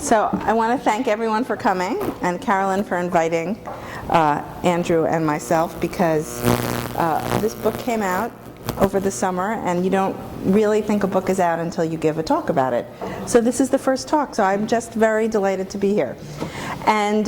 So I want to thank everyone for coming, and Carolyn for inviting Andrew and myself, because this book came out over the summer, and you don't really think a book is out until you give a talk about it. So this is the first talk, so I'm just very delighted to be here. And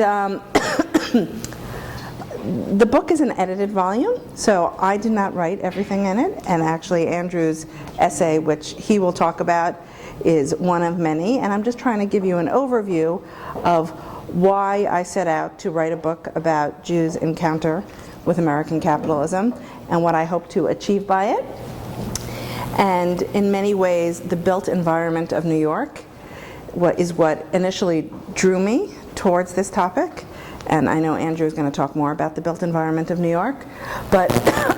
the book is an edited volume, so I did not write everything in it, and actually Andrew's essay, which he will talk about, is one of many, and I'm just trying to give you an overview of why I set out to write a book about Jews' encounter with American capitalism and what I hope to achieve by it. And in many ways, the built environment of New York is what initially drew me towards this topic. And I know Andrew is going to talk more about the built environment of New York. But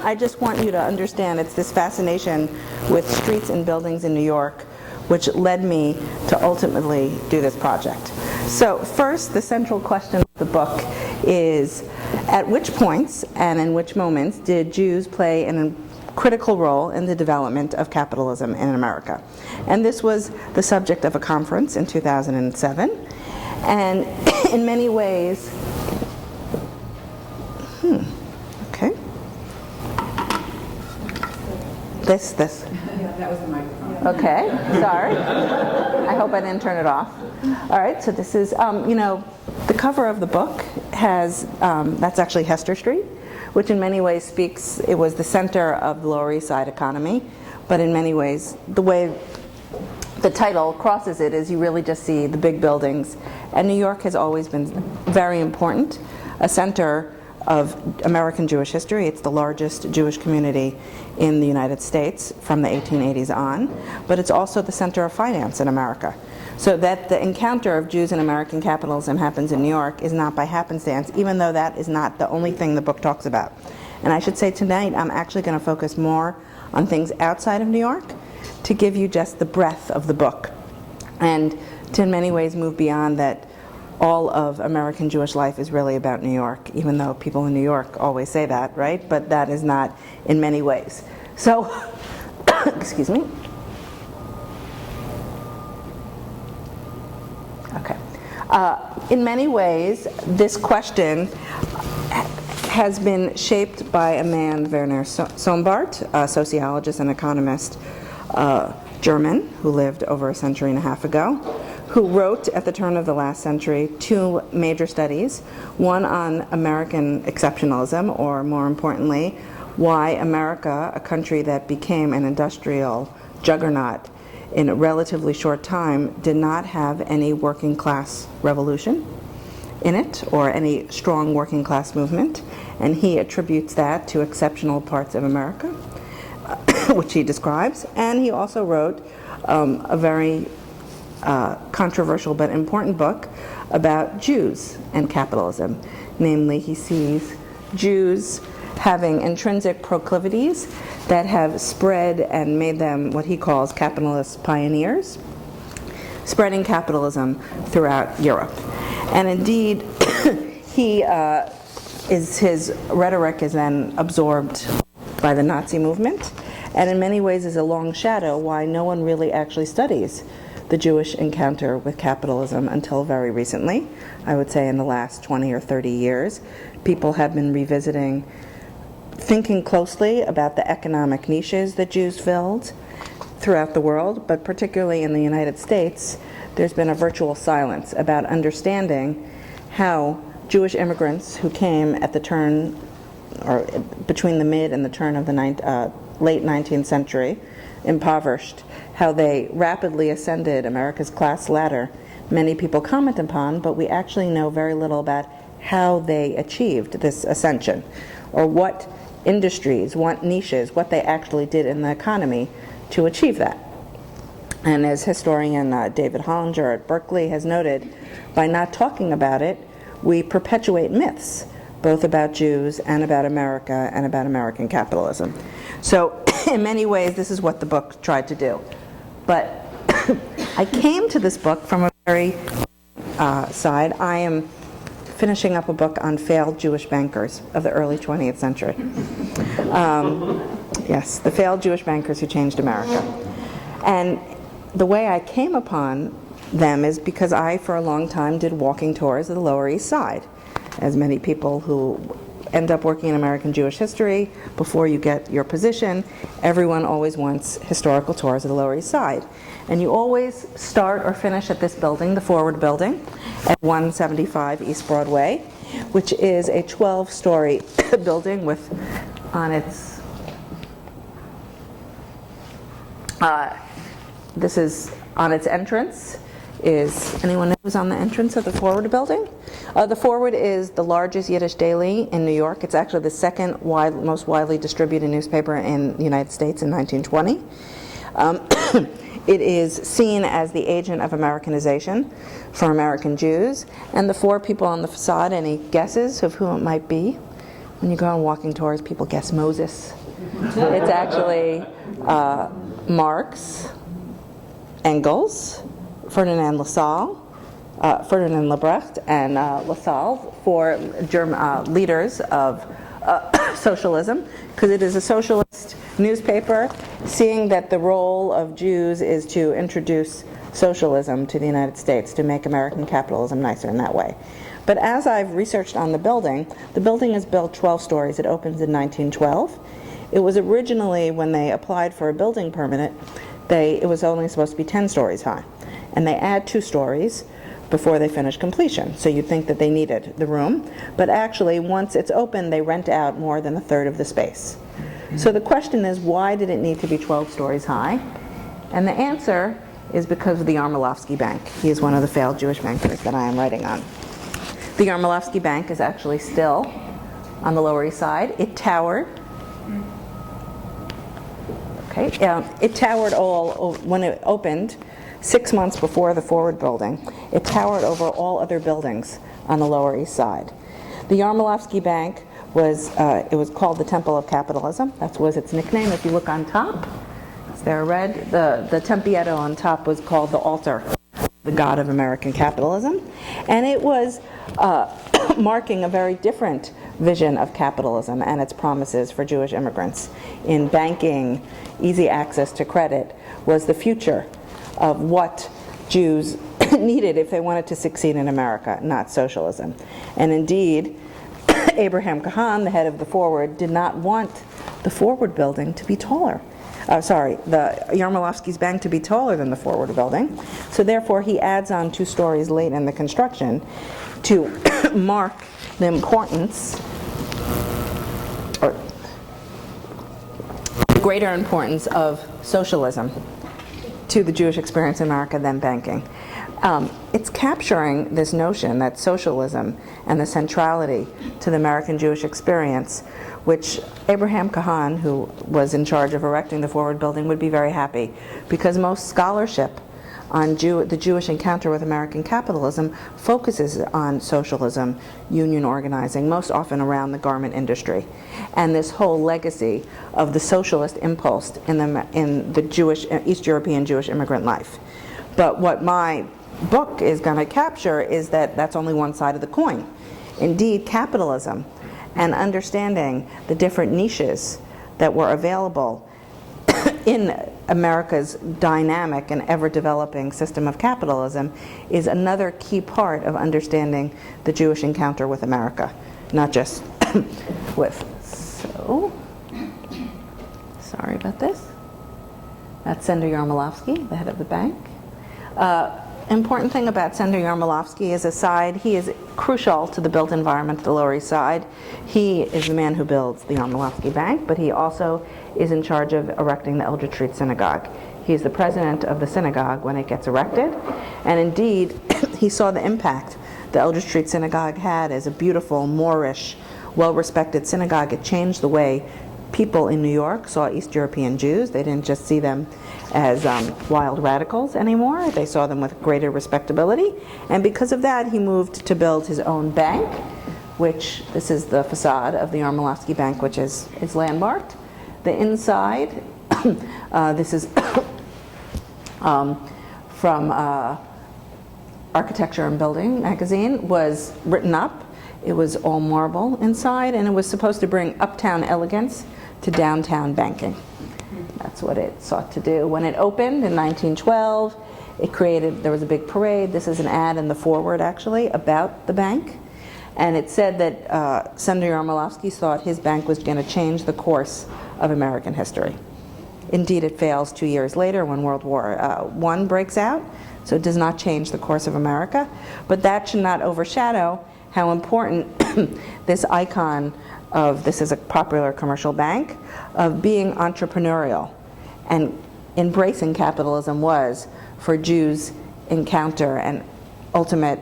I just want you to understand it's this fascination with streets and buildings in New York which led me to ultimately do this project. So first, the central question of the book is, at which points and in which moments did Jews play a critical role in the development of capitalism in America? And this was the subject of a conference in 2007. And in many ways, okay. This. Yeah, that was the microphone. Okay, sorry. I hope I didn't turn it off. All right, so this is, the cover of the book has, that's actually Hester Street, which in many ways speaks, it was the center of the Lower East Side economy, but in many ways, the way the title crosses it is you really just see the big buildings. And New York has always been very important, a center of American Jewish history. It's the largest Jewish community in the United States from the 1880s on, but it's also the center of finance in America. So that the encounter of Jews and American capitalism happens in New York is not by happenstance, even though that is not the only thing the book talks about. And I should say tonight I'm actually going to focus more on things outside of New York to give you just the breadth of the book, and to in many ways move beyond that all of American Jewish life is really about New York, even though people in New York always say that, right? But that is not in many ways. So, excuse me. Okay. In many ways, this question has been shaped by a man, Werner Sombart, a sociologist and economist, German, who lived over a century and a half ago, who wrote at the turn of the last century two major studies, one on American exceptionalism, or more importantly, why America, a country that became an industrial juggernaut in a relatively short time, did not have any working class revolution in it, or any strong working class movement, and he attributes that to exceptional parts of America, which he describes. And he also wrote a very controversial but important book about Jews and capitalism. Namely, he sees Jews having intrinsic proclivities that have spread and made them what he calls capitalist pioneers, spreading capitalism throughout Europe. And indeed, his rhetoric is then absorbed by the Nazi movement, and in many ways is a long shadow why no one really actually studies the Jewish encounter with capitalism until very recently. I would say in the last 20 or 30 years, people have been revisiting, thinking closely about the economic niches that Jews filled throughout the world, but particularly in the United States, there's been a virtual silence about understanding how Jewish immigrants who came at the turn, or between the mid and the turn of the late 19th century, impoverished, how they rapidly ascended America's class ladder. Many people comment upon, but we actually know very little about how they achieved this ascension, or what industries, what niches, what they actually did in the economy to achieve that. And as historian David Hollinger at Berkeley has noted, by not talking about it, we perpetuate myths, both about Jews and about America and about American capitalism. So in many ways, this is what the book tried to do. But I came to this book from a very side. I am finishing up a book on failed Jewish bankers of the early 20th century. Yes, the failed Jewish bankers who changed America. And the way I came upon them is because I, for a long time, did walking tours of the Lower East Side. As many people who end up working in American Jewish history, before you get your position, everyone always wants historical tours of the Lower East Side. And you always start or finish at this building, the Forward Building, at 175 East Broadway, which is a 12-story building with, on its, this is on its entrance, is, anyone know who's on the entrance of the Forward Building? The Forward is the largest Yiddish daily in New York. It's actually the second most widely distributed newspaper in the United States in 1920. It is seen as the agent of Americanization for American Jews. And the four people on the facade, any guesses of who it might be? When you go on walking tours, people guess Moses. It's actually Marx, Engels, Ferdinand Lassalle, Ferdinand Lebrecht, and Lassalle, four leaders of socialism, because it is a socialist newspaper, seeing that the role of Jews is to introduce socialism to the United States, to make American capitalism nicer in that way. But as I've researched on the building is built 12 stories. It opens in 1912. It was originally, when they applied for a building permit, it was only supposed to be 10 stories high. And they add 2 stories before they finish completion. So you'd think that they needed the room. But actually, once it's open, they rent out more than a third of the space. So the question is, why did it need to be 12 stories high? And the answer is because of the Yarmolinsky Bank. He is one of the failed Jewish bankers that I am writing on. The Yarmolinsky Bank is actually still on the Lower East Side. It towered. It towered when it opened 6 months before the Forward Building. It towered over all other buildings on the Lower East Side. The Yarmolinsky Bank was called the Temple of Capitalism. That was its nickname. If you look on top, it's there red. The Tempietto on top was called the altar, the god of American capitalism. And it was marking a very different vision of capitalism and its promises for Jewish immigrants. In banking, easy access to credit was the future of what Jews needed if they wanted to succeed in America, not socialism. And indeed, Abraham Kahan, the head of the Forward, did not want the Forward Building to be taller. The Yarmolinsky's Bank to be taller than the Forward Building. So therefore, he adds on 2 stories late in the construction to mark the importance, or the greater importance of socialism to the Jewish experience in America than banking. It's capturing this notion that socialism and the centrality to the American Jewish experience, which Abraham Kahan, who was in charge of erecting the Forward Building, would be very happy, because most scholarship on the Jewish encounter with American capitalism focuses on socialism, union organizing, most often around the garment industry, and this whole legacy of the socialist impulse in the Jewish, East European Jewish immigrant life. But what my book is going to capture is that that's only one side of the coin. Indeed, capitalism and understanding the different niches that were available in America's dynamic and ever-developing system of capitalism is another key part of understanding the Jewish encounter with America, not just with. So, sorry about this. That's Sender Yarmolinsky, the head of the bank. Important thing about Sender Yarmolinsky is he is crucial to the built environment at the Lower East Side. He is the man who builds the Yarmolinsky Bank, but he also is in charge of erecting the Eldridge Street Synagogue. He's the president of the synagogue when it gets erected, and indeed, he saw the impact the Eldridge Street Synagogue had as a beautiful, Moorish, well-respected synagogue. It changed the way people in New York saw East European Jews. They didn't just see them as wild radicals anymore. They saw them with greater respectability. And because of that, he moved to build his own bank, which, this is the facade of the Yarmolinsky Bank, which is landmarked. The inside, this is from Architecture and Building magazine, was written up. It was all marble inside, and it was supposed to bring uptown elegance to downtown banking. That's what it sought to do. When it opened in 1912, There was a big parade. This is an ad in the foreword, actually, about the bank. And it said that Senator Yarmolinsky thought his bank was going to change the course of American history. Indeed, it fails 2 years later when World War I breaks out, so it does not change the course of America. But that should not overshadow how important this icon of this is a popular commercial bank, of being entrepreneurial and embracing capitalism was for Jews' encounter and ultimate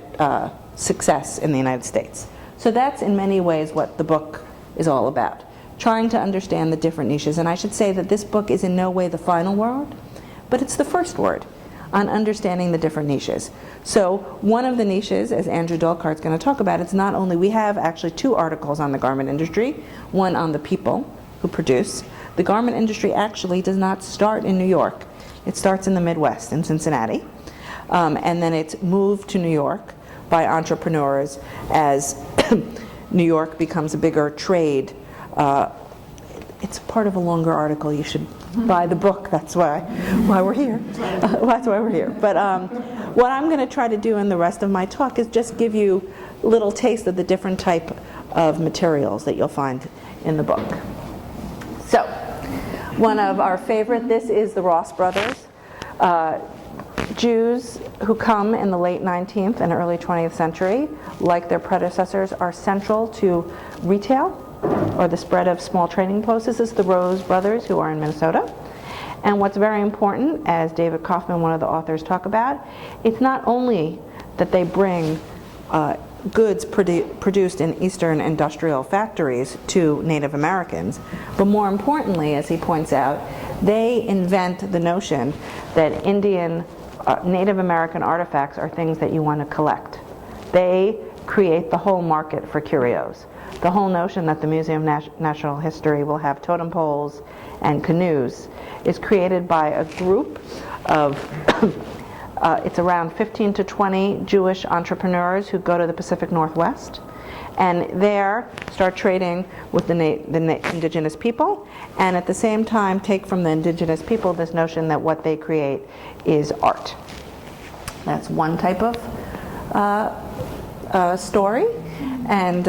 success in the United States. So that's in many ways what the book is all about, trying to understand the different niches. And I should say that this book is in no way the final word, but it's the first word on understanding the different niches. So one of the niches, as Andrew Dolkart is going to talk about, it's not only, we have actually 2 articles on the garment industry, one on the people who produce. The garment industry actually does not start in New York. It starts in the Midwest, in Cincinnati, and then it's moved to New York by entrepreneurs as New York becomes a bigger trade. It's part of a longer article. You should buy the book. That's why we're here. That's why we're here. But what I'm going to try to do in the rest of my talk is just give you a little taste of the different type of materials that you'll find in the book. So, one of our favorite, this is the Ross brothers. Jews who come in the late 19th and early 20th century, like their predecessors, are central to retail, or the spread of small trading posts. This is the Rose brothers, who are in Minnesota. And what's very important, as David Kaufman, one of the authors, talk about, it's not only that they bring goods produced in Eastern industrial factories to Native Americans, but more importantly, as he points out, they invent the notion that Native American artifacts are things that you want to collect. They create the whole market for curios. The whole notion that the Museum of Natural History will have totem poles and canoes is created by a group of, it's around 15 to 20 Jewish entrepreneurs who go to the Pacific Northwest and there start trading with the indigenous people, and at the same time take from the indigenous people this notion that what they create is art. That's one type of story. And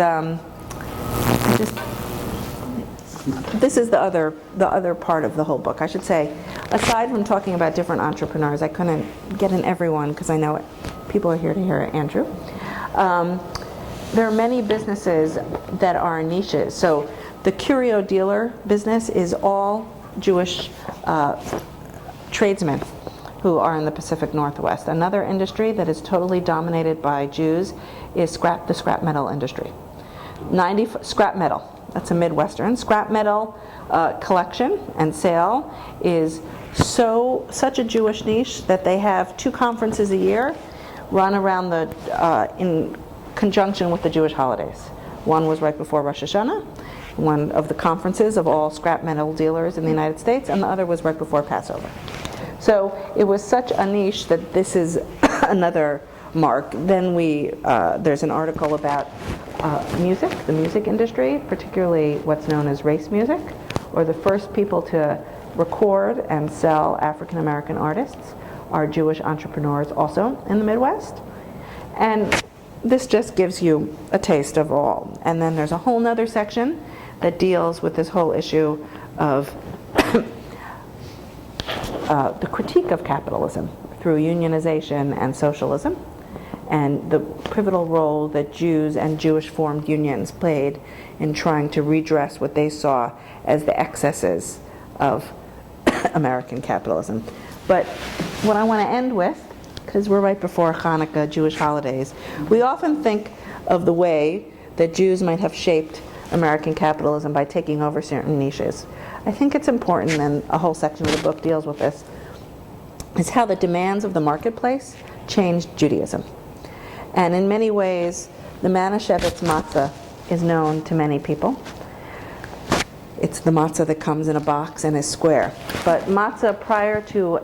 this is the other part of the whole book. I should say, aside from talking about different entrepreneurs, I couldn't get in everyone because I know people are here to hear Andrew. There are many businesses that are niches. So the curio dealer business is all Jewish tradesmen who are in the Pacific Northwest. Another industry that is totally dominated by Jews is the scrap metal industry. Scrap metal. That's a Midwestern. Scrap metal collection and sale is such a Jewish niche that they have 2 conferences a year run around in conjunction with the Jewish holidays. One was right before Rosh Hashanah, one of the conferences of all scrap metal dealers in the United States, and the other was right before Passover. So it was such a niche that this is another mark. Then there's an article about music, the music industry, particularly what's known as race music, or the first people to record and sell African American artists are Jewish entrepreneurs also in the Midwest. And this just gives you a taste of all. And then there's a whole other section that deals with this whole issue of the critique of capitalism through unionization and socialism, and the pivotal role that Jews and Jewish-formed unions played in trying to redress what they saw as the excesses of American capitalism. But what I want to end with, because we're right before Hanukkah, Jewish holidays, we often think of the way that Jews might have shaped American capitalism by taking over certain niches. I think it's important, and a whole section of the book deals with this, is how the demands of the marketplace changed Judaism. And in many ways, the Manischewitz matzah is known to many people. It's the matzah that comes in a box and is square. But matzah prior to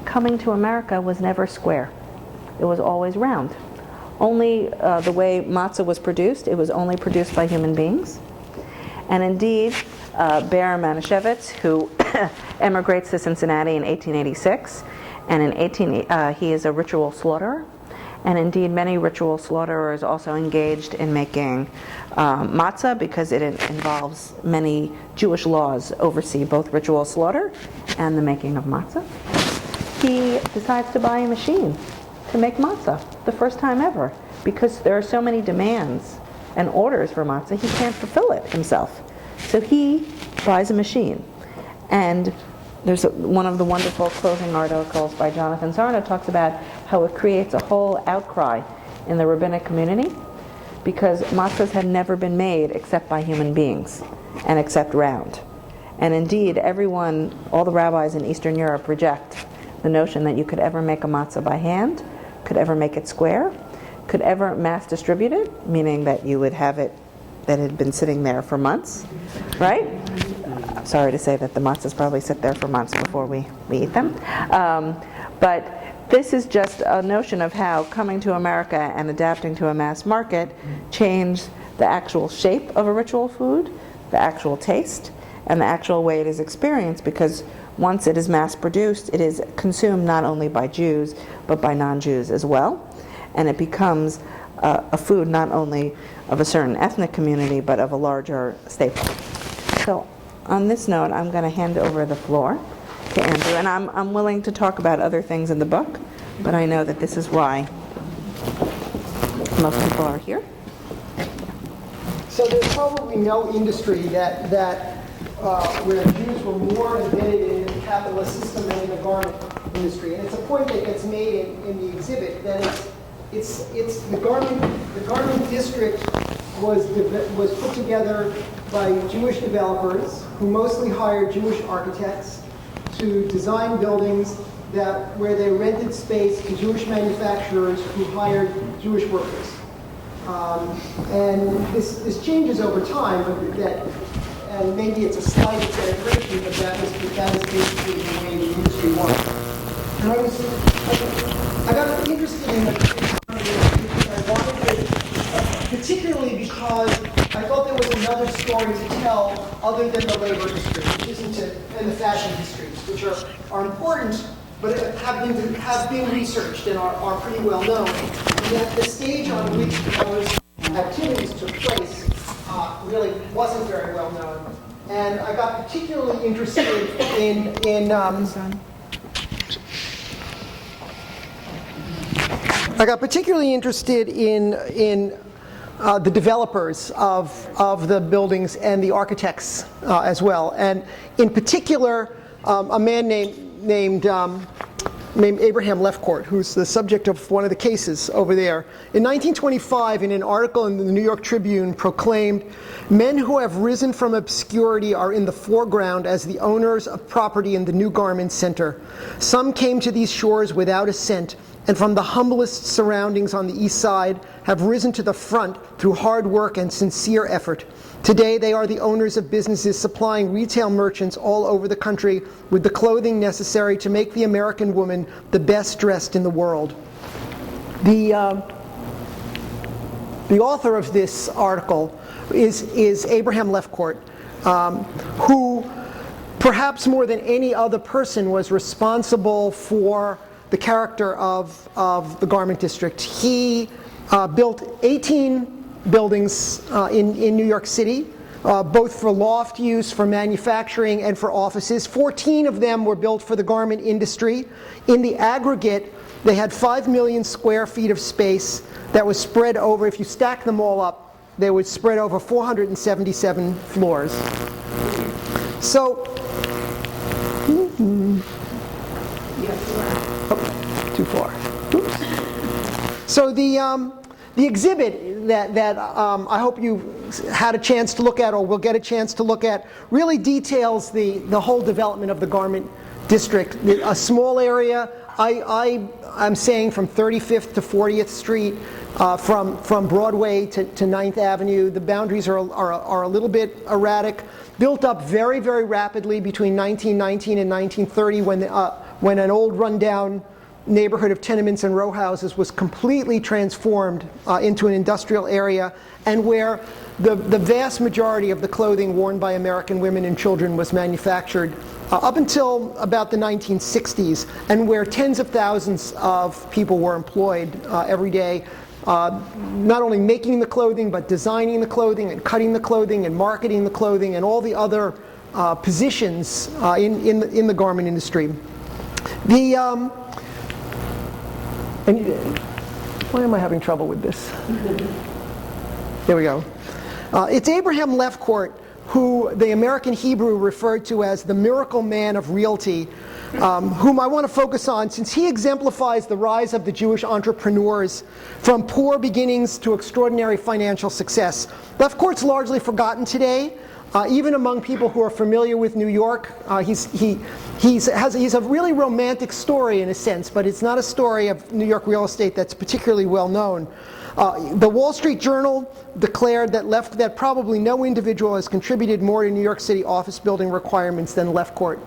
coming to America was never square. It was always round. Only the way matzah was produced, it was only produced by human beings. And indeed, Baron Manischewitz, who emigrates to Cincinnati in 1886 And he is a ritual slaughterer. And indeed, many ritual slaughterers also engaged in making matzah because it involves many Jewish laws oversee both ritual slaughter and the making of matzah. He decides to buy a machine to make matzah, the first time ever, because there are so many demands and orders for matzah, he can't fulfill it himself. So he buys a machine. And there's one of the wonderful closing articles by Jonathan Sarno talks about how it creates a whole outcry in the rabbinic community because matzahs had never been made except by human beings and except round. And indeed, all the rabbis in Eastern Europe reject the notion that you could ever make a matzah by hand, could ever make it square, could ever mass distribute it, meaning that you would have it that had been sitting there for months, right? Sorry to say that the matzahs probably sit there for months before we eat them. But this is just a notion of how coming to America and adapting to a mass market changed the actual shape of a ritual food, the actual taste, and the actual way it is experienced, because once it is mass produced, it is consumed not only by Jews, but by non-Jews as well. And it becomes a food not only of a certain ethnic community, but of a larger staple. So on this note, I'm going to hand over the floor to Andrew. And I'm willing to talk about other things in the book, but I know that this is why most people are here. So there's probably no industry where Jews were more embedded in the capitalist system than in the garment industry. And it's a point that gets made in the exhibit that it's the garment district was put together by Jewish developers who mostly hired Jewish architects to design buildings where they rented space to Jewish manufacturers who hired Jewish workers. And this changes over time, and maybe it's a slight exaggeration, but that is basically the way the industry works. And I got interested in the I wanted to, particularly because I thought there was another story to tell other than the labor history, and the fashion histories, which are important, but have been researched and are pretty well known. And yet the stage on which those activities took place really wasn't very well known. And I got particularly interested in the developers of the buildings and the architects as well. And in particular, a man named Abraham Lefcourt, who's the subject of one of the cases over there. In 1925, in an article in the New York Tribune, proclaimed, "Men who have risen from obscurity are in the foreground as the owners of property in the new garment center. Some came to these shores without a cent, and from the humblest surroundings on the east side have risen to the front through hard work and sincere effort. Today they are the owners of businesses supplying retail merchants all over the country with the clothing necessary to make the American woman the best dressed in the world." The author of this article is Abraham Lefcourt, who perhaps more than any other person was responsible for the character of the garment district. He built 18 buildings in New York City, both for loft use, for manufacturing, and for offices. 14 of them were built for the garment industry. In the aggregate, they had 5 million square feet of space that was spread over, if you stack them all up, they would spread over 477 floors. So, too far. Oops. So the exhibit that I hope you had a chance to look at, or will get a chance to look at, really details the whole development of the garment district. A small area, I'm saying from 35th to 40th Street, from Broadway to 9th Avenue. The boundaries are a little bit erratic. Built up very, very rapidly between 1919 and 1930 when an old rundown neighborhood of tenements and row houses was completely transformed into an industrial area, and where the vast majority of the clothing worn by American women and children was manufactured up until about the 1960s, and where tens of thousands of people were employed every day, not only making the clothing, but designing the clothing and cutting the clothing and marketing the clothing and all the other positions in the garment industry. Why am I having trouble with this? There we go. It's Abraham Lefcourt, who the American Hebrew referred to as the miracle man of realty, whom I want to focus on since he exemplifies the rise of the Jewish entrepreneurs from poor beginnings to extraordinary financial success. Lefcourt's largely forgotten today, even among people who are familiar with New York. He's a really romantic story in a sense, but it's not a story of New York real estate that's particularly well known. The Wall Street Journal declared that probably no individual has contributed more to New York City office building requirements than Lefcourt.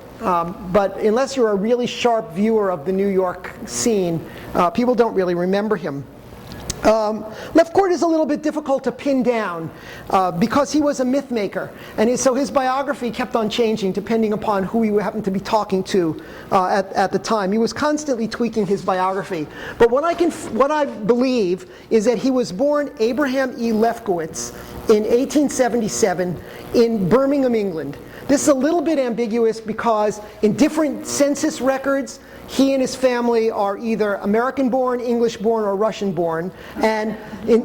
But unless you're a really sharp viewer of the New York scene, people don't really remember him. Lefcourt is a little bit difficult to pin down because he was a myth maker, and so his biography kept on changing depending upon who he happened to be talking to at the time. He was constantly tweaking his biography. But what I believe is that he was born Abraham E. Lefkowitz in 1877 in Birmingham, England. This is a little bit ambiguous because in different census records, he and his family are either American-born, English-born, or Russian-born, and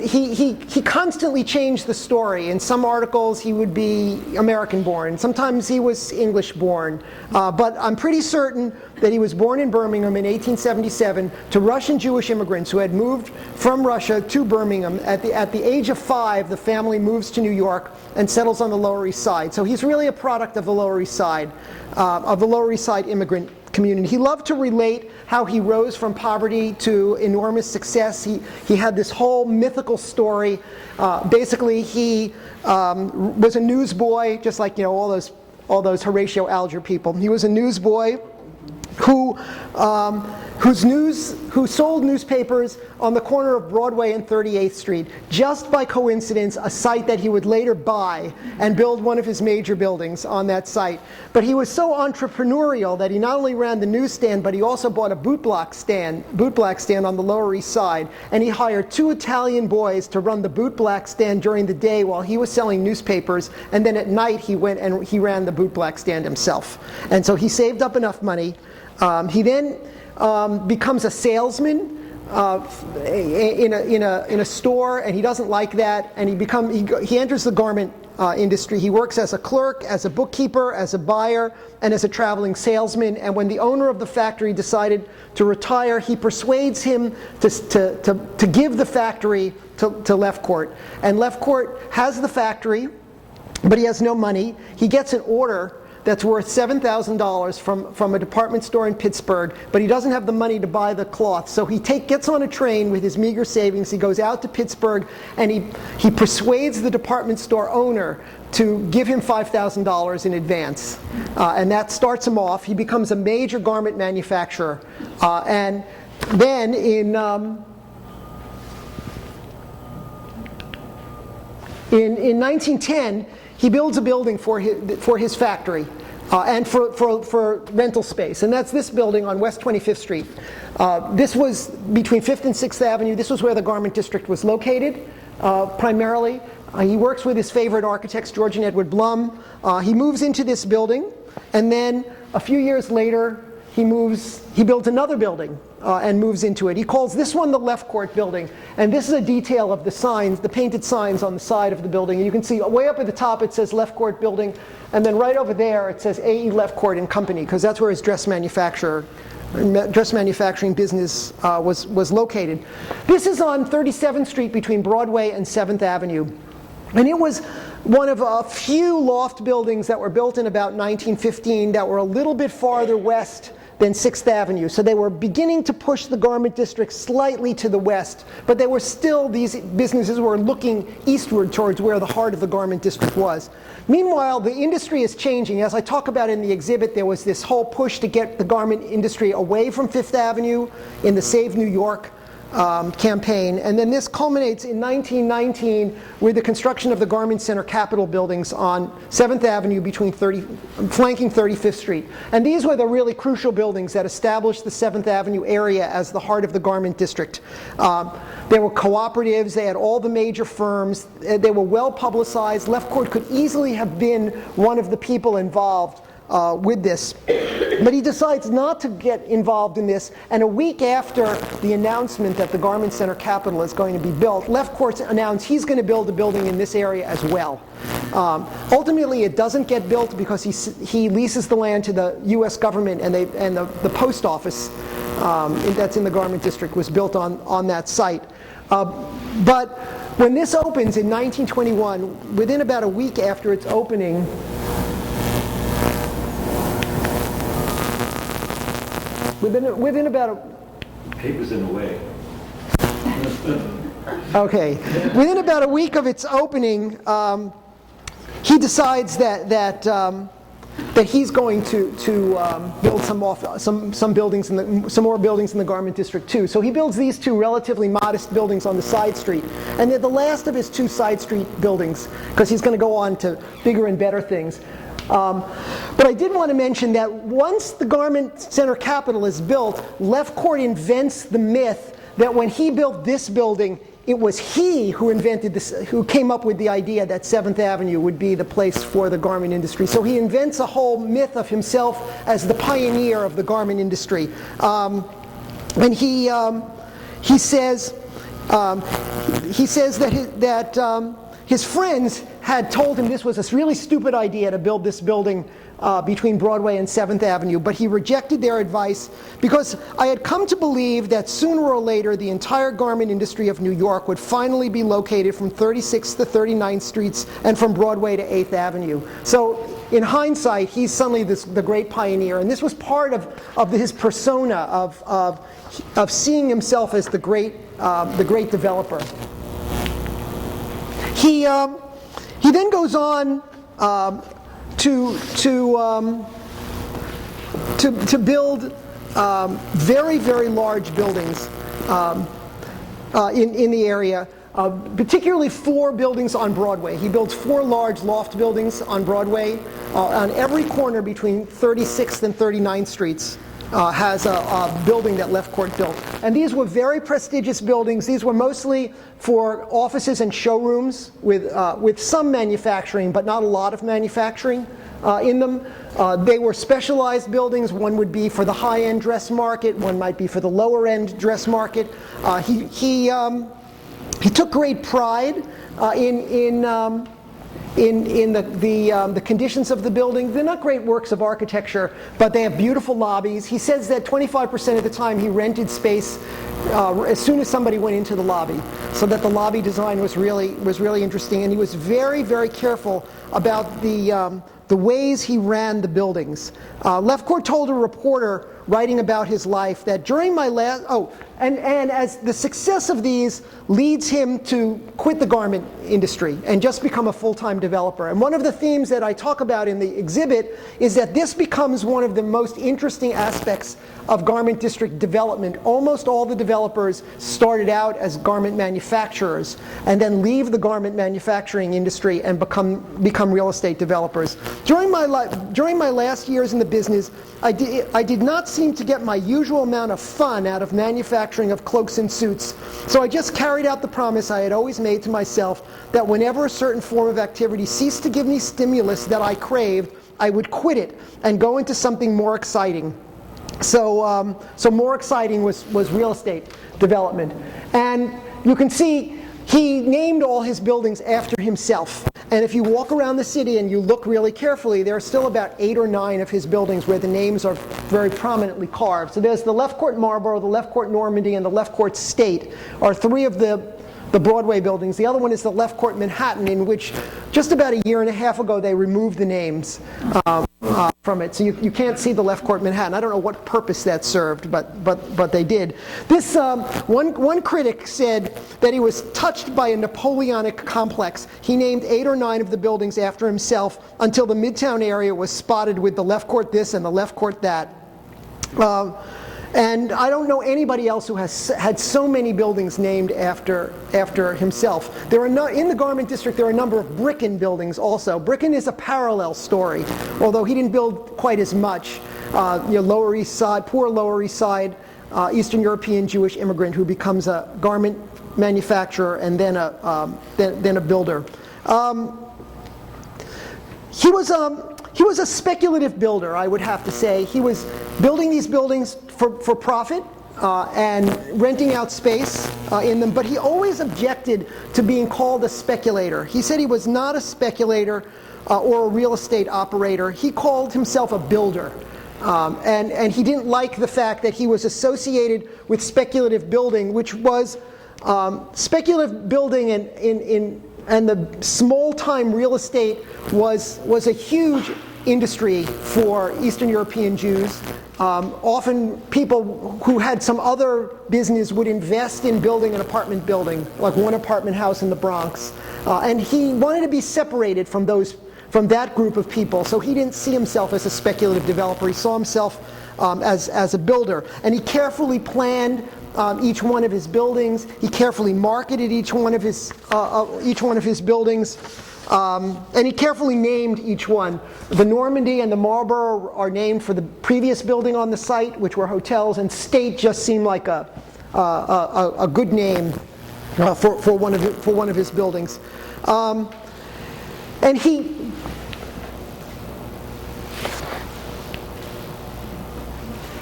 he constantly changed the story. In some articles, he would be American-born. Sometimes he was English-born. But I'm pretty certain that he was born in Birmingham in 1877 to Russian Jewish immigrants who had moved from Russia to Birmingham. At the age of 5, the family moves to New York and settles on the Lower East Side. So he's really a product of the Lower East Side, immigrant community. He loved to relate how he rose from poverty to enormous success. He had this whole mythical story. Basically, he was a newsboy, just like all those Horatio Alger people. He was a newsboy who sold newspapers on the corner of Broadway and 38th Street, just by coincidence, a site that he would later buy and build one of his major buildings on that site. But he was so entrepreneurial that he not only ran the newsstand, but he also bought a bootblack stand on the Lower East Side, and he hired 2 Italian boys to run the bootblack stand during the day while he was selling newspapers, and then at night he went and he ran the bootblack stand himself. And so he saved up enough money. He then becomes a salesman in a store, and he doesn't like that, and he enters the garment industry. He works as a clerk, as a bookkeeper, as a buyer, and as a traveling salesman. And when the owner of the factory decided to retire, he persuades him to give the factory to Lefcourt. And Lefcourt has the factory, but he has no money. He gets an order that's worth $7,000 from a department store in Pittsburgh, but he doesn't have the money to buy the cloth. So he gets on a train with his meager savings. He goes out to Pittsburgh, and he persuades the department store owner to give him $5,000 in advance. And that starts him off. He becomes a major garment manufacturer. And then in 1910, he builds a building for his factory and for rental space. And that's this building on West 25th Street. This was between 5th and 6th Avenue. This was where the garment district was located, primarily. He works with his favorite architects, George and Edward Blum. He moves into this building, and then a few years later, he builds another building and moves into it. He calls this one the Lefcourt building, and this is a detail of the signs, the painted signs on the side of the building. And you can see way up at the top it says Lefcourt building, and then right over there it says A.E. Lefcourt and Company, because that's where his dress manufacturing business was located. This is on 37th Street between Broadway and 7th Avenue. And it was one of a few loft buildings that were built in about 1915 that were a little bit farther west than 6th Avenue. So they were beginning to push the garment district slightly to the west, but they were still, these businesses were looking eastward towards where the heart of the garment district was. Meanwhile, the industry is changing. As I talk about in the exhibit, there was this whole push to get the garment industry away from 5th Avenue in the Save New York campaign. And then this culminates in 1919 with the construction of the Garment Center Capitol buildings on 7th Avenue flanking 35th Street. And these were the really crucial buildings that established the 7th Avenue area as the heart of the garment district. There were cooperatives, they had all the major firms, they were well publicized. Lefcourt could easily have been one of the people involved with this. But he decides not to get involved in this, and a week after the announcement that the Garment Center Capitol is going to be built, Lefcourt announced he's going to build a building in this area as well. Ultimately, it doesn't get built because he leases the land to the U.S. government, and the post office that's in the garment district was built on that site. But when this opens in 1921, within about a week after its opening, within about a... Paper's in the way. Okay. Within about a week of its opening, he decides that he's going to build some buildings some more buildings in the garment district too. So he builds these two relatively modest buildings on the side street, and they're the last of his two side street buildings because he's going to go on to bigger and better things. But I did want to mention that once the Garment Center Capitol is built, Lefcourt invents the myth that when he built this building, it was he who invented this, who came up with the idea that 7th Avenue would be the place for the garment industry. So he invents a whole myth of himself as the pioneer of the garment industry. And he says that his friends had told him this was a really stupid idea to build this building between Broadway and 7th Avenue, but he rejected their advice because I had come to believe that sooner or later the entire garment industry of New York would finally be located from 36th to 39th Streets and from Broadway to 8th Avenue. So in hindsight, he's suddenly the great pioneer, and this was part of his persona of seeing himself as the great developer. He then goes on to build very, very large buildings in the area, particularly 4 buildings on Broadway. He builds 4 large loft buildings on Broadway. On every corner between 36th and 39th Streets has a building that Lefcourt built. And these were very prestigious buildings. These were mostly for offices and showrooms with some manufacturing, but not a lot of manufacturing in them. They were specialized buildings. One would be for the high-end dress market. One might be for the lower-end dress market. He took great pride in the conditions of the building. They're not great works of architecture, but they have beautiful lobbies. He says that 25% of the time he rented space as soon as somebody went into the lobby, so that the lobby design was really interesting. And he was very, very careful about the ways he ran the buildings. Lefcourt told a reporter writing about his life that during my last, and as the success of these leads him to quit the garment industry and just become a full-time developer. And one of the themes that I talk about in the exhibit is that this becomes one of the most interesting aspects of garment district development. Almost all the developers started out as garment manufacturers and then leave the garment manufacturing industry and become real estate developers. During my last years in the business, I did not seem to get my usual amount of fun out of manufacturing of cloaks and suits. So I just carried out the promise I had always made to myself that whenever a certain form of activity ceased to give me stimulus that I craved, I would quit it and go into something more exciting. So more exciting was real estate development. And you can see he named all his buildings after himself. And if you walk around the city and you look really carefully, there are still about 8 or 9 of his buildings where the names are very prominently carved. So there's the Lefcourt Marlborough, the Lefcourt Normandy, and the Lefcourt State are 3 of the Broadway buildings. The other one is the Lefcourt Manhattan, in which just about a year and a half ago they removed the names from it. So you can't see the Lefcourt Manhattan. I don't know what purpose that served, but they did. This one critic said that he was touched by a Napoleonic complex. He named 8 or 9 of the buildings after himself until the Midtown area was spotted with the Lefcourt this and the Lefcourt that. And I don't know anybody else who has had so many buildings named after himself. There are in the garment district, there are a number of Bricken buildings also. Bricken is a parallel story, although he didn't build quite as much. Lower East Side, poor Lower East Side, Eastern European Jewish immigrant who becomes a garment manufacturer and then a builder. He was a speculative builder, I would have to say. He was building these buildings for profit and renting out space in them, but he always objected to being called a speculator. He said he was not a speculator or a real estate operator. He called himself a builder. And he didn't like the fact that he was associated with speculative building, which was speculative building and the small-time real estate was a huge industry for Eastern European Jews. Often people who had some other business would invest in building an apartment building, like one apartment house in the Bronx. And he wanted to be separated from that group of people, so he didn't see himself as a speculative developer. He saw himself as a builder. And he carefully planned each one of his buildings. He carefully marketed each one of his buildings, and he carefully named each one. The Normandy and the Marlborough are named for the previous building on the site, which were hotels, and State just seemed like a good name for one of his buildings.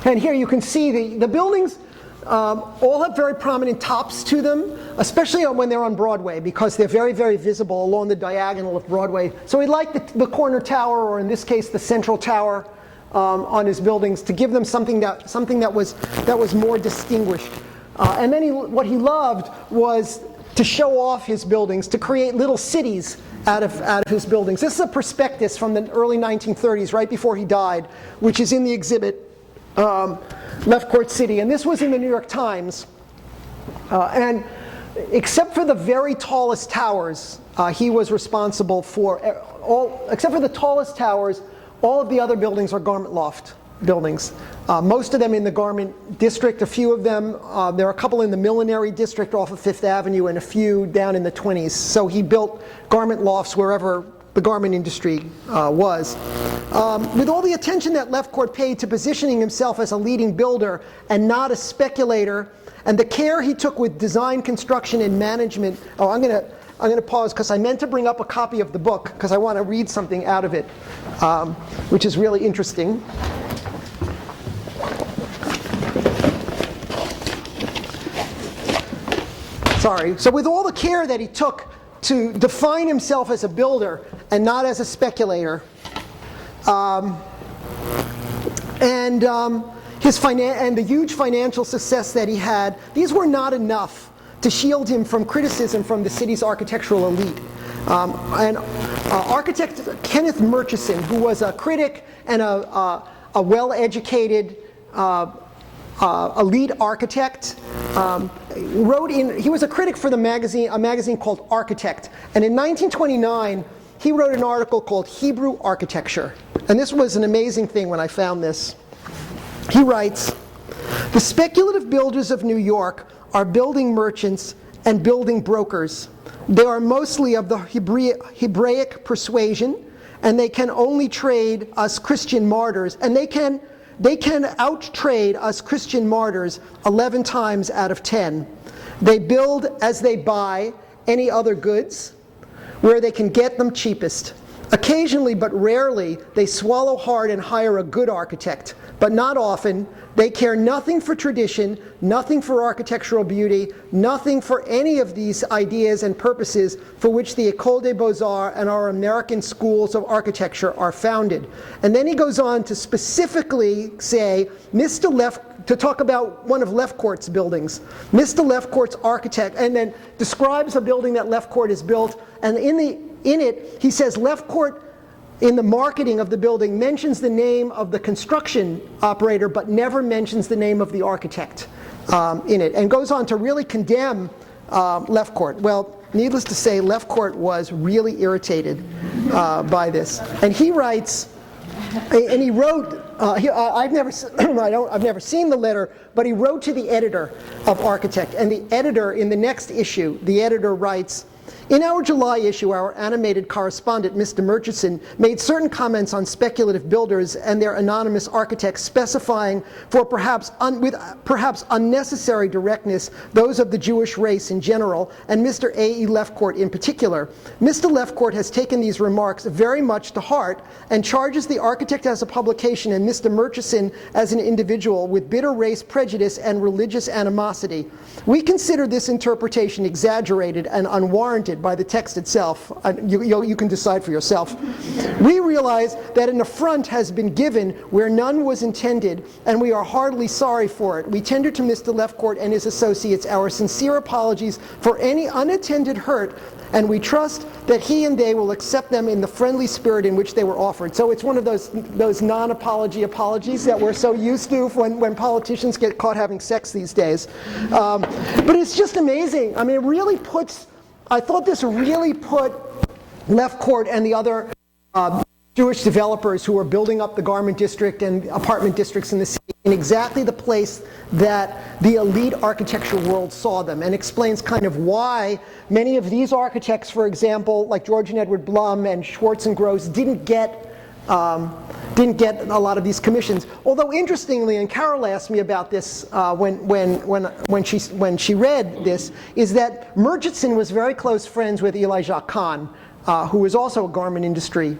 And here you can see the buildings all have very prominent tops to them, especially when they're on Broadway, because they're very, very visible along the diagonal of Broadway. So he liked the corner tower, or in this case, the central tower on his buildings, to give them something that was more distinguished. And then what he loved was to show off his buildings, to create little cities out of his buildings. This is a prospectus from the early 1930s, right before he died, which is in the exhibit. Lefcourt City, and this was in the New York Times. And except for the very tallest towers, he was responsible for except for the tallest towers, all of the other buildings are garment loft buildings. Most of them in the garment district, a few of them, there are a couple in the millinery district off of Fifth Avenue and a few down in the 20s. So he built garment lofts wherever the garment industry was. With all the attention that Lefcourt paid to positioning himself as a leading builder and not a speculator, and the care he took with design, construction, and management. Oh, I'm going to pause because I meant to bring up a copy of the book because I want to read something out of it, which is really interesting. Sorry. So with all the care that he took to define himself as a builder and not as a speculator, and the huge financial success that he had, these were not enough to shield him from criticism from the city's architectural elite. Architect Kenneth Murchison, who was a critic and a well-educated elite architect, he was a critic for a magazine called Architect. And in 1929, he wrote an article called Hebrew Architecture. And this was an amazing thing when I found this. He writes, "The speculative builders of New York are building merchants and building brokers. They are mostly of the Hebraic persuasion, and they can only trade us Christian martyrs, and they can out-trade us Christian martyrs 11 times out of 10. They build as they buy any other goods, where they can get them cheapest. Occasionally, but rarely, they swallow hard and hire a good architect, but not often. They care nothing for tradition, nothing for architectural beauty, nothing for any of these ideas and purposes for which the École des Beaux-Arts and our American schools of architecture are founded." And then he goes on to specifically say, to talk about one of Lefcourt's buildings. Mr. Lefcourt's architect, and then describes a building that Lefcourt has built, and in it, he says Lefcourt, in the marketing of the building, mentions the name of the construction operator, but never mentions the name of the architect in it, and goes on to really condemn Lefcourt. Well, needless to say, Lefcourt was really irritated by this. And he writes, and he wrote I've never seen the letter, but he wrote to the editor of Architect, and the editor in the next issue, the editor writes, "In our July issue, our animated correspondent, Mr. Murchison, made certain comments on speculative builders and their anonymous architects, specifying for with perhaps unnecessary directness those of the Jewish race in general, and Mr. A.E. Lefcourt in particular. Mr. Lefcourt has taken these remarks very much to heart and charges the Architect as a publication and Mr. Murchison as an individual with bitter race prejudice and religious animosity. We consider this interpretation exaggerated and unwarranted by the text itself." You can decide for yourself. "We realize that an affront has been given where none was intended, and we are heartily sorry for it. We tender to Mr. Lefcourt and his associates our sincere apologies for any unattended hurt, and we trust that he and they will accept them in the friendly spirit in which they were offered." So it's one of those non-apology apologies that we're so used to when politicians get caught having sex these days. But it's just amazing. I mean, I thought this really put Lefcourt and the other Jewish developers who were building up the garment district and apartment districts in the city in exactly the place that the elite architecture world saw them, and explains kind of why many of these architects, for example, like George and Edward Blum and Schwartz and Gross, didn't get a lot of these commissions. Although interestingly, and Carol asked me about this when she read this, is that Murchison was very close friends with Eli Jacques Kahn, who was also a garment industry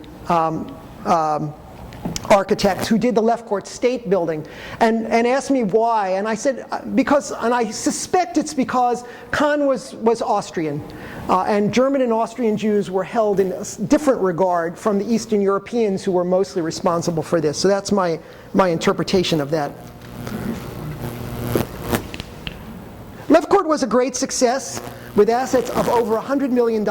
architect who did the Lefcourt State Building, and asked me why, and I said and I suspect it's because Kahn was Austrian, and German and Austrian Jews were held in a different regard from the Eastern Europeans who were mostly responsible for this. So that's my interpretation of that. Lefcourt was a great success with assets of over $100 million,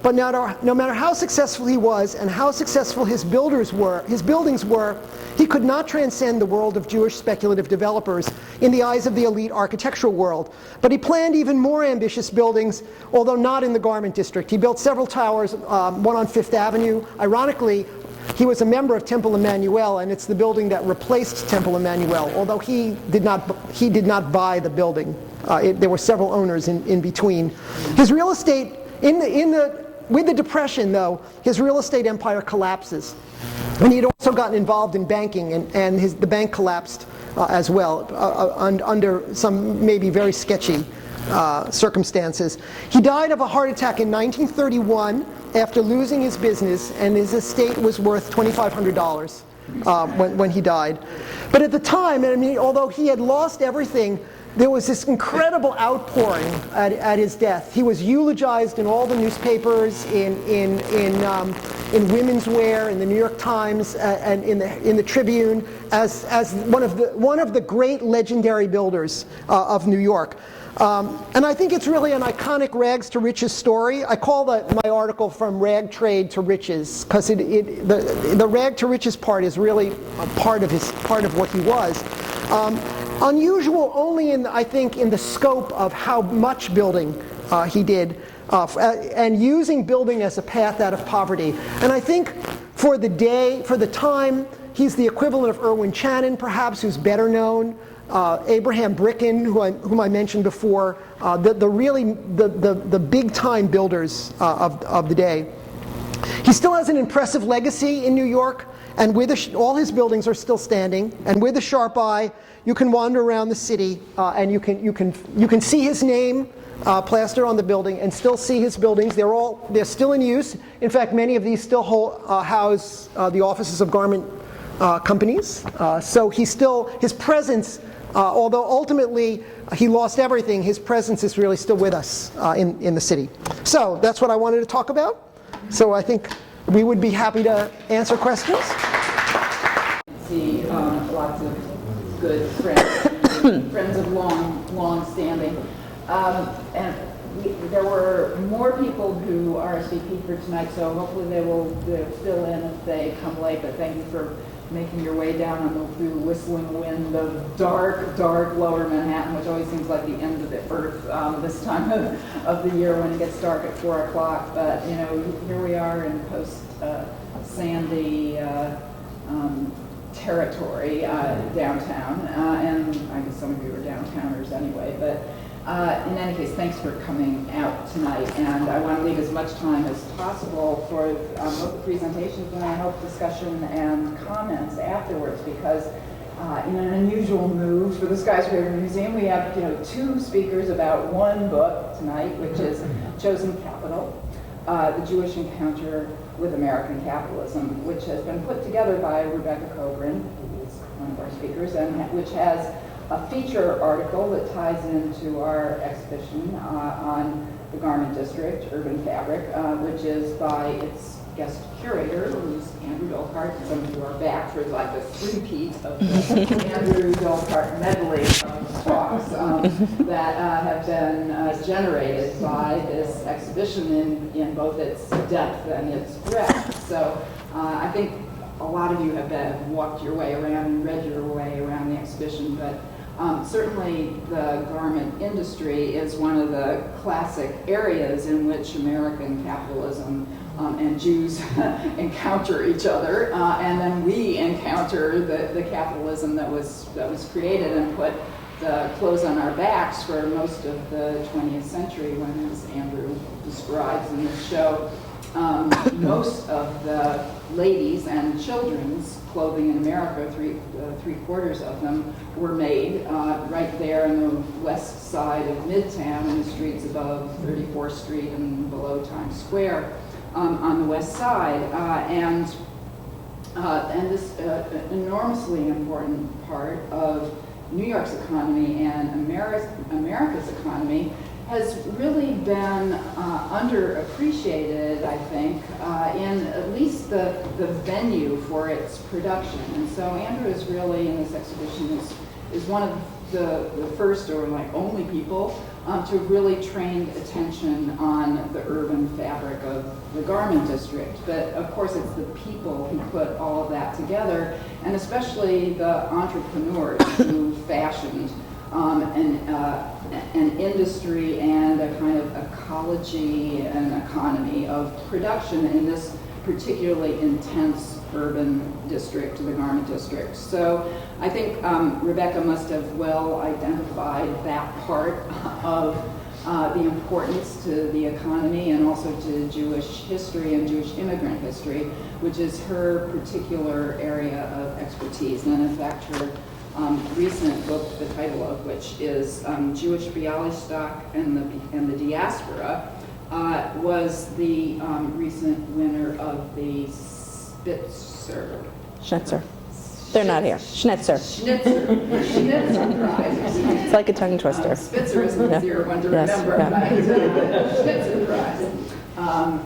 but no matter how successful he was and how successful his buildings were, he could not transcend the world of Jewish speculative developers in the eyes of the elite architectural world. But he planned even more ambitious buildings, although not in the garment district. He built several towers, one on Fifth Avenue. Ironically, he was a member of Temple Emmanuel, and it's the building that replaced Temple Emmanuel, although he did not buy the building. There were several owners in between. His real estate, with the Depression though, his real estate empire collapses. And he'd also gotten involved in banking, and the bank collapsed as well, under some maybe very sketchy circumstances. He died of a heart attack in 1931 after losing his business, and his estate was worth $2,500 when he died. But at the time, I mean, although he had lost everything, there was this incredible outpouring at his death. He was eulogized in all the newspapers, in Women's Wear, in the New York Times, and in the Tribune as one of the great legendary builders of New York. And I think it's really an iconic rags to riches story. I call my article From Rag Trade to Riches, because the rag to riches part is really a part of what he was. Unusual only I think in the scope of how much building he did, and using building as a path out of poverty. And I think for the time, he's the equivalent of Irwin Channon, perhaps, who's better known. Abraham Bricken, whom I mentioned before, the big time builders of the day. He still has an impressive legacy in New York, and all his buildings are still standing. And with a sharp eye, you can wander around the city, and you can see his name plastered on the building, and still see his buildings. They're still in use. In fact, many of these still house the offices of garment companies. So his presence, although ultimately he lost everything, his presence is really still with us in the city. So that's what I wanted to talk about. So I think we would be happy to answer questions. See lots of good friends, friends of long standing. And there were more people who RSVP'd for tonight, so hopefully they'll fill in if they come late. But thank you for making your way down through the whistling wind of dark lower Manhattan, which always seems like the end of the earth this time of the year when it gets dark at 4 o'clock. But here we are in post Sandy territory downtown, and I guess some of you are downtowners anyway, but in any case, thanks for coming out tonight, and I want to leave as much time as possible for both the presentations and I hope discussion and comments afterwards, because in an unusual move for the Skyscraper Museum, we have 2 speakers about one book tonight, which is Chosen Capital, The Jewish Encounter with American Capitalism, which has been put together by Rebecca Kobrin, who is one of our speakers, and which has a feature article that ties into our exhibition on the Garment District, Urban Fabric, which is by its guest curator, who's Andrew Dolkart. Some of you are back for like the three-peat of the Andrew Dolkart medley of talks that have been generated by this exhibition in both its depth and its breadth. So I think a lot of you have walked your way around and read your way around the exhibition, but certainly the garment industry is one of the classic areas in which American capitalism and Jews encounter each other, and then we encounter the capitalism that was created and put the clothes on our backs for most of the 20th century, when, as Andrew describes in this show, most of the ladies' and children's clothing in America, three-quarters of them, were made right there in the west side of Midtown, in the streets above 34th Street and below Times Square on the west side. And this enormously important part of New York's economy and America's economy has really been underappreciated, I think, in at least the venue for its production. And so Andrew is really, in this exhibition, is one of the first or like only people to really trained attention on the urban fabric of the garment district. But of course it's the people who put all of that together, and especially the entrepreneurs who fashioned an industry and a kind of ecology and economy of production in this particularly intense urban district, the garment district. So I think Rebecca must have well identified that part of the importance to the economy and also to Jewish history and Jewish immigrant history, which is her particular area of expertise. And in fact, her recent book, the title of which is Jewish Bialystok and the Diaspora, was the recent winner of the Schnitzer. They're not here. Schnitzer. Schnitzer Prize. It's like a tongue twister. Spitzer is an easier one to remember. Yeah. Right? Schnitzer Prize,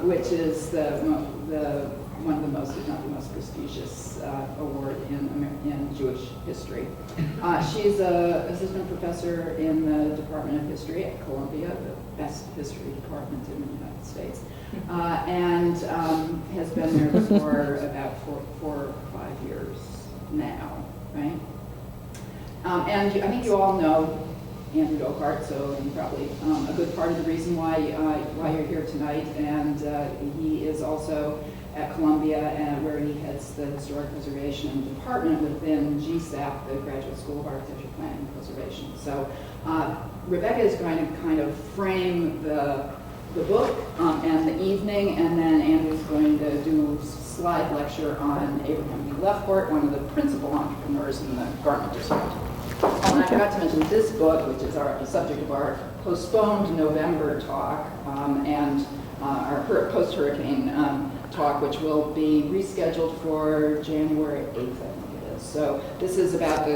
which is one of the most, if not the most prestigious award in Jewish history. She's an assistant professor in the Department of History at Columbia, the best history department in the United States, and has been there for about 4 or 5 years now, right? And I think you all know Andrew Dolkart, so he's probably a good part of the reason why you're here tonight. And he is also at Columbia, where he heads the Historic Preservation Department within GSAP, the Graduate School of Architecture, Planning, and Preservation. So Rebecca is going to kind of frame the book and the evening, and then Andrew's going to do a slide lecture on Abraham B. Lefcourt, one of the principal entrepreneurs in the garment district. And I forgot to mention this book, which is the subject of our postponed November talk and our post-hurricane talk, which will be rescheduled for January 8th, I think it is. So this is about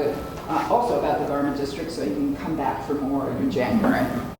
also about the garment district, so you can come back for more in January.